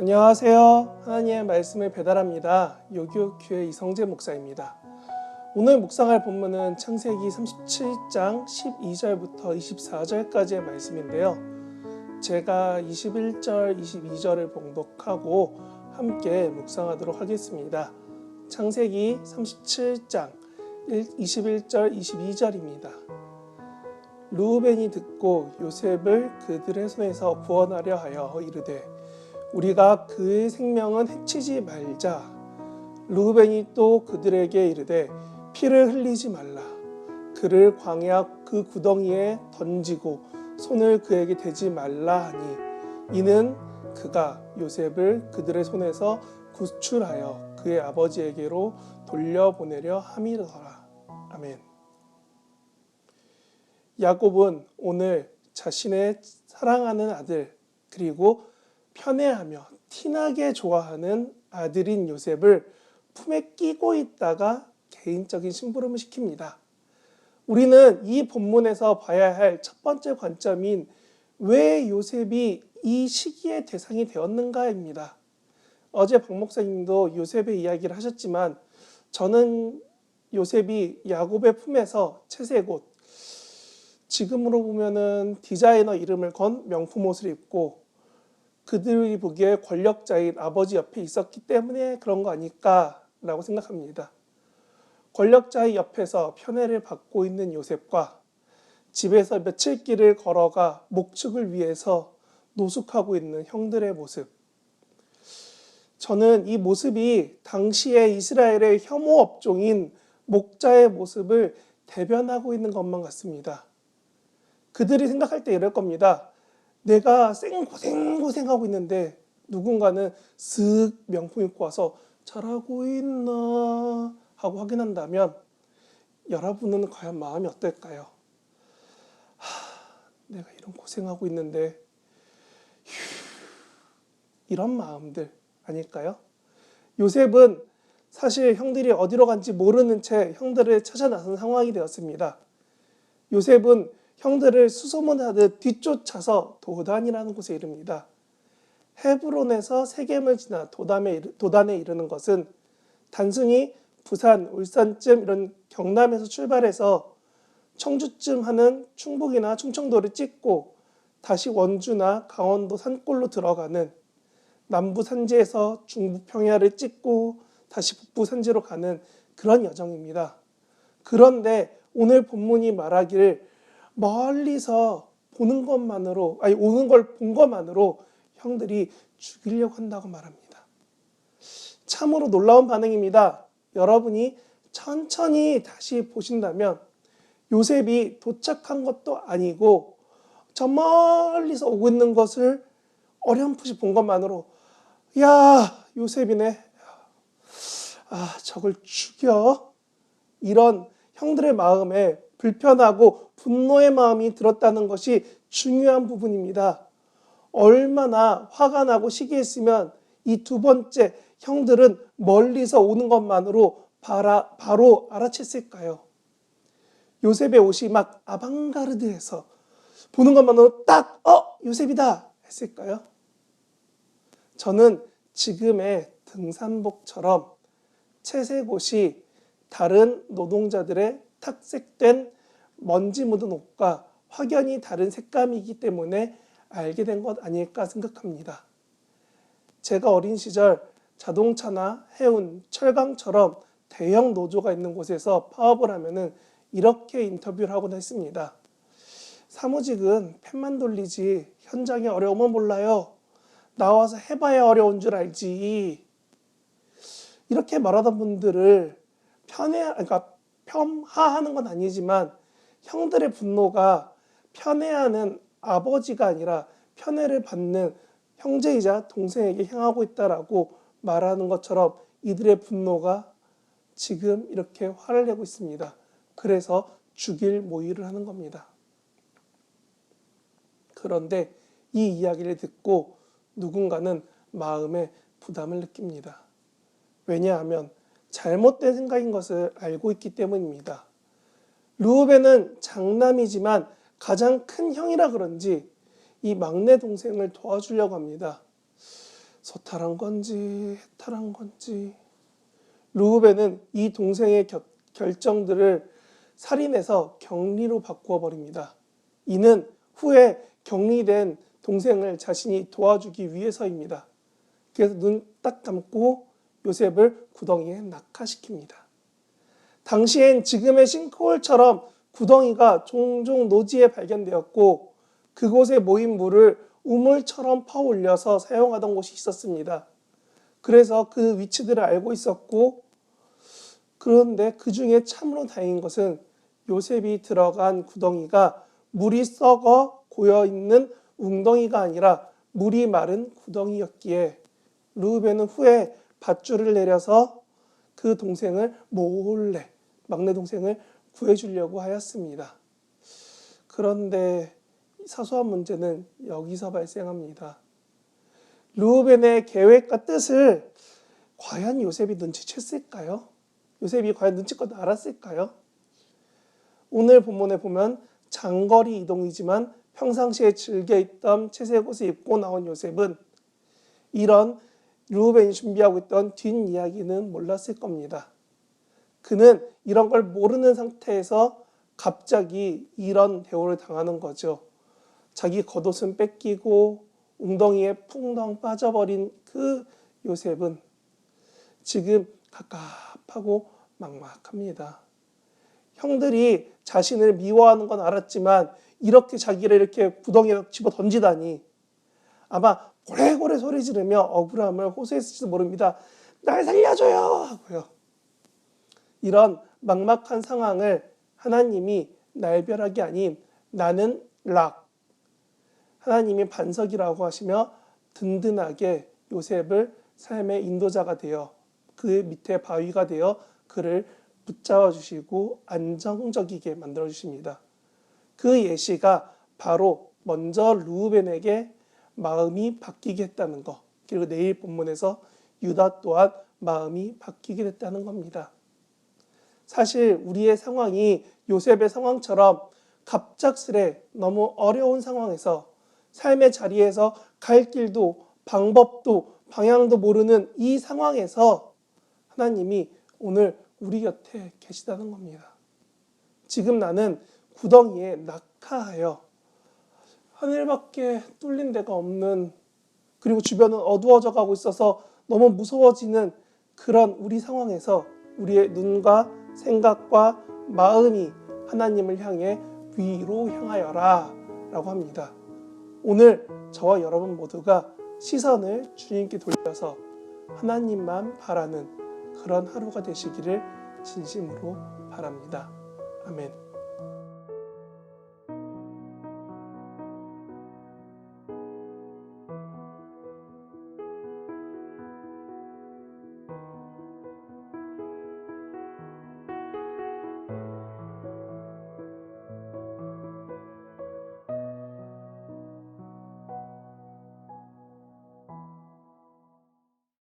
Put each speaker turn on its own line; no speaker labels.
안녕하세요. 하나님의 말씀을 배달합니다. 요교교회 이성재 목사입니다. 오늘 묵상할 본문은 창세기 37장 12절부터 24절까지의 말씀인데요. 제가 21절, 22절을 봉독하고 함께 묵상하도록 하겠습니다. 창세기 37장 21절, 22절입니다. 르우벤이 듣고 요셉을 그들의 손에서 구원하려 하여 이르되 우리가 그의 생명은 해치지 말자. 르우벤이 또 그들에게 이르되 피를 흘리지 말라. 그를 광야 그 구덩이에 던지고 손을 그에게 대지 말라 하니 이는 그가 요셉을 그들의 손에서 구출하여 그의 아버지에게로 돌려보내려 함이더라. 아멘. 야곱은 오늘 자신의 사랑하는 아들 그리고 편애하며 티나게 좋아하는 아들인 요셉을 품에 끼고 있다가 개인적인 심부름을 시킵니다. 우리는 이 본문에서 봐야 할 첫 번째 관점인 왜 요셉이 이 시기의 대상이 되었는가입니다. 어제 박 목사님도 요셉의 이야기를 하셨지만 저는 요셉이 야곱의 품에서 채색 옷, 지금으로 보면은 디자이너 이름을 건 명품 옷을 입고 그들이 보기에 권력자인 아버지 옆에 있었기 때문에 그런 거 아닐까라고 생각합니다. 권력자의 옆에서 편애를 받고 있는 요셉과 집에서 며칠 길을 걸어가 목축을 위해서 노숙하고 있는 형들의 모습. 저는 이 모습이 당시의 이스라엘의 혐오 업종인 목자의 모습을 대변하고 있는 것만 같습니다. 그들이 생각할 때 이럴 겁니다. 내가 생고생하고 있는데 누군가는 쓱 명품 입고 와서 잘하고 있나 하고 확인한다면 여러분은 과연 마음이 어떨까요? 내가 이런 고생하고 있는데 이런 마음들 아닐까요? 요셉은 사실 형들이 어디로 간지 모르는 채 형들을 찾아 나선 상황이 되었습니다. 요셉은 형들을 수소문하듯 뒤쫓아서 도단이라는 곳에 이릅니다. 헤브론에서 세겜을 지나 도단에 이르는 것은 단순히 부산, 울산쯤 이런 경남에서 출발해서 청주쯤 하는 충북이나 충청도를 찍고 다시 원주나 강원도 산골로 들어가는 남부 산지에서 중부 평야를 찍고 다시 북부 산지로 가는 그런 여정입니다. 그런데 오늘 본문이 말하기를 멀리서 보는 것만으로, 오는 걸 본 것만으로 형들이 죽이려고 한다고 말합니다. 참으로 놀라운 반응입니다. 여러분이 천천히 다시 보신다면 요셉이 도착한 것도 아니고 저 멀리서 오고 있는 것을 어렴풋이 본 것만으로 야, 요셉이네. 저걸 죽여. 이런 형들의 마음에 불편하고 분노의 마음이 들었다는 것이 중요한 부분입니다. 얼마나 화가 나고 시기했으면 이 두 번째 형들은 멀리서 오는 것만으로 바로 알아챘을까요? 요셉의 옷이 막 아방가르드해서 보는 것만으로 딱 요셉이다 했을까요? 저는 지금의 등산복처럼 채색 옷이 다른 노동자들의 탁색된 먼지 묻은 옷과 확연히 다른 색감이기 때문에 알게 된 것 아닐까 생각합니다. 제가 어린 시절 자동차나 해운, 철강처럼 대형 노조가 있는 곳에서 파업을 하면은 이렇게 인터뷰를 하곤 했습니다. 사무직은 펜만 돌리지 현장의 어려움은 몰라요. 나와서 해봐야 어려운 줄 알지. 이렇게 말하던 분들을 폄하하는 건 아니지만 형들의 분노가 편애하는 아버지가 아니라 편애를 받는 형제이자 동생에게 향하고 있다라고 말하는 것처럼 이들의 분노가 지금 이렇게 화를 내고 있습니다. 그래서 죽일 모의를 하는 겁니다. 그런데 이 이야기를 듣고 누군가는 마음에 부담을 느낍니다. 왜냐하면 잘못된 생각인 것을 알고 있기 때문입니다. 르우벤은 장남이지만 가장 큰 형이라 그런지 이 막내 동생을 도와주려고 합니다. 소탈한 건지 해탈한 건지 르우벤은 이 동생의 결정들을 살인해서 격리로 바꾸어 버립니다. 이는 후에 격리된 동생을 자신이 도와주기 위해서입니다. 그래서 눈 딱 감고 요셉을 구덩이에 낙하시킵니다. 당시엔 지금의 싱크홀처럼 구덩이가 종종 노지에 발견되었고 그곳에 모인 물을 우물처럼 퍼올려서 사용하던 곳이 있었습니다. 그래서 그 위치들을 알고 있었고, 그런데 그 중에 참으로 다행인 것은 요셉이 들어간 구덩이가 물이 썩어 고여있는 웅덩이가 아니라 물이 마른 구덩이였기에 르우벤은 후에 밧줄을 내려서 그 동생을 몰래, 막내 동생을 구해주려고 하였습니다. 그런데 사소한 문제는 여기서 발생합니다. 르우벤의 계획과 뜻을 과연 요셉이 눈치챘을까요? 요셉이 과연 눈치껏 알았을까요? 오늘 본문에 보면 장거리 이동이지만 평상시에 즐겨 있던 채색 옷을 입고 나온 요셉은 이런 르우벤이 준비하고 있던 뒷이야기는 몰랐을 겁니다. 그는 이런 걸 모르는 상태에서 갑자기 이런 대우를 당하는 거죠. 자기 겉옷은 뺏기고 웅덩이에 풍덩 빠져버린 그 요셉은 지금 갑갑하고 막막합니다. 형들이 자신을 미워하는 건 알았지만 이렇게 자기를 이렇게 구덩이에 집어 던지다니 아마 고래고래 소리 지르며 억울함을 호소했을지도 모릅니다. 날 살려줘요 하고요. 이런 막막한 상황을 하나님이 날벼락이 아닌 나는 락, 하나님이 반석이라고 하시며 든든하게 요셉을 삶의 인도자가 되어 그의 밑에 바위가 되어 그를 붙잡아 주시고 안정적이게 만들어 주십니다. 그 예시가 바로 먼저 르우벤에게 마음이 바뀌게 했다는 것, 그리고 내일 본문에서 유다 또한 마음이 바뀌게 됐다는 겁니다. 사실 우리의 상황이 요셉의 상황처럼 갑작스레 너무 어려운 상황에서 삶의 자리에서 갈 길도 방법도 방향도 모르는 이 상황에서 하나님이 오늘 우리 곁에 계시다는 겁니다. 지금 나는 구덩이에 낙하하여 하늘밖에 뚫린 데가 없는, 그리고 주변은 어두워져 가고 있어서 너무 무서워지는 그런 우리 상황에서 우리의 눈과 생각과 마음이 하나님을 향해 위로 향하여라 라고 합니다. 오늘 저와 여러분 모두가 시선을 주님께 돌려서 하나님만 바라는 그런 하루가 되시기를 진심으로 바랍니다. 아멘.